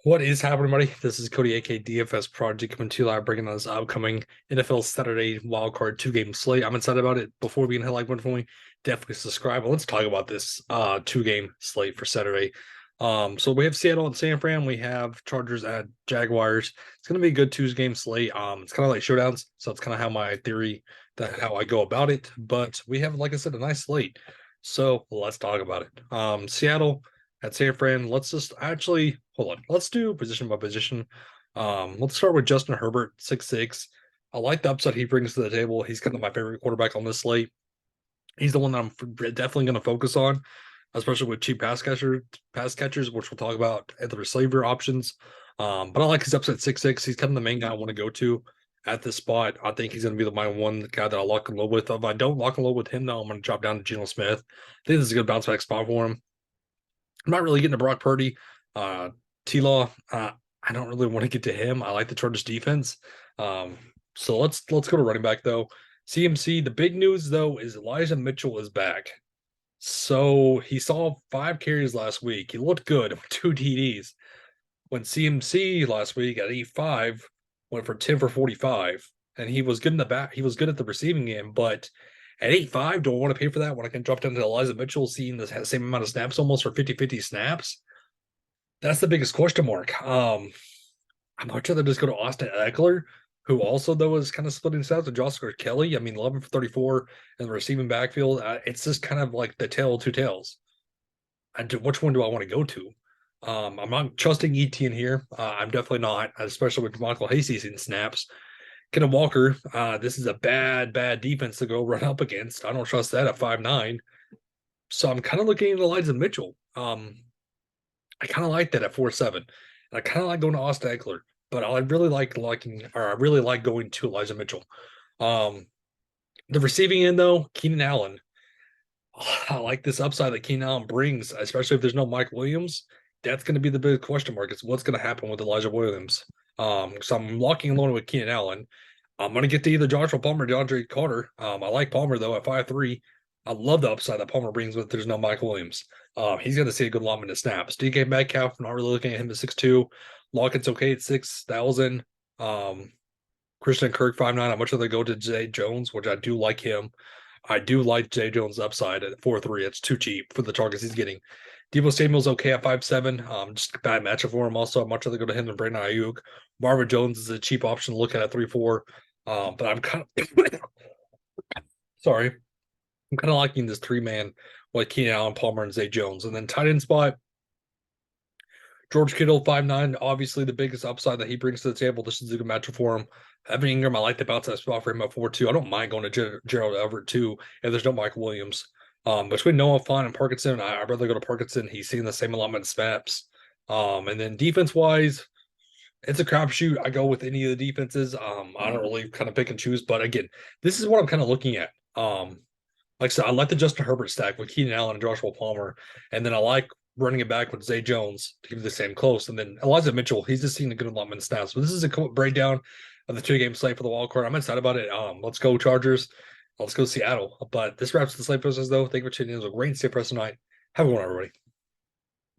What is happening, buddy? This is Cody, aka DFS Project, coming to you live, breaking down this upcoming NFL Saturday wildcard two-game slate. I'm excited about it. Before we can hit like button for me, definitely subscribe. But let's talk about this two-game slate for Saturday. So we have Seattle and San Fran. We have Chargers at Jaguars. It's gonna be a good two-game slate. It's kind of like showdowns, so it's kind of how my theory that how I go about it. But we have, like I said, a nice slate. So let's talk about it. Seattle at San Fran. Let's just actually hold on. Let's do position by position. Let's start with Justin Herbert, 6'6". I like the upside he brings to the table. He's kind of my favorite quarterback on this slate. He's the one that I'm definitely going to focus on, especially with cheap pass catchers, which we'll talk about at the receiver options. But I like his upside 6'6". He's kind of the main guy I want to go to at this spot. I think he's going to be my one guy that I lock and load with. If I don't lock and load with him, though, I'm going to drop down to Geno Smith. I think this is a good bounce back spot for him. I'm not really getting to Brock Purdy. T-Law, I don't really want to get to him. I like the Chargers defense. So let's go to running back, though. CMC, the big news, though, is Elijah Mitchell is back. So he saw 5 carries last week. He looked good with 2 TDs. When CMC last week at 8-5 went for 10 for 45, and he was good in the back. He was good at the receiving end, but at 8-5, do I want to pay for that when I can drop down to Elijah Mitchell, seeing the same amount of snaps almost for 50-50 snaps? That's the biggest question mark. I'm much rather just go to Austin Eckler, who also, though, is kind of splitting snaps with Josh Kelly. I mean, 11 for 34 in the receiving backfield. It's just kind of like the tale of two tales. Which one do I want to go to? I'm not trusting ETN here. I'm definitely not, especially with Michael Hasty in snaps. Kenneth Walker, this is a bad defense to go run up against. I don't trust that at 5'9". So I'm kind of looking at Elijah Mitchell. I kind of like that at 4-7. And I kind of like going to Austin Eckler, but I really like going to Elijah Mitchell. The receiving end, though, Keenan Allen. I like this upside that Keenan Allen brings, especially if there's no Mike Williams. That's going to be the big question mark. Is what's going to happen with Elijah Williams. So I'm locking alone with Keenan Allen. I'm going to get to either Joshua Palmer or DeAndre Carter. I like Palmer, though, at 5'3". I love the upside that Palmer brings with there's no Mike Williams. He's going to see a good allotment of snaps. DK Metcalf, not really looking at him at 6'2". Lockett's okay at 6,000. Christian Kirk, 5'9". I'm much rather go to Zay Jones, which I do like him. I do like Zay Jones' upside at 4-3. It's too cheap for the targets he's getting. Deebo Samuel's okay at 5'7". Just a bad matchup for him. Also, I'd much rather go to him than Brandon Ayuk. Marvin Jones is a cheap option to look at 3-4. But I'm kind of sorry. I'm kind of liking this 3-man with Keenan Allen, Palmer, and Zay Jones. And then tight end spot, George Kittle, 5'9". Obviously, the biggest upside that he brings to the table. This is a good matchup for him. Evan Ingram, I like the bounce that spot for him at 4-2. I don't mind going to Gerald Everett, too, if there's no Mike Williams. Between Noah Fant and Parkinson, I'd rather go to Parkinson. He's seeing the same allotment of snaps. And then defense-wise, it's a crapshoot. I go with any of the defenses. I don't really kind of pick and choose. But again, this is what I'm kind of looking at. Like I said, I like the Justin Herbert stack with Keenan Allen and Joshua Palmer. And then I like running it back with Zay Jones to keep the same close. And then Elijah Mitchell, he's just seeing a good allotment of snaps. But this is a breakdown of the 2-game slate for the wild card. I'm excited about it. Let's go Chargers. Let's go Seattle. But this wraps the slate process, though. Thank you for tuning in. It was a great stay for us tonight. Have a good one, everybody.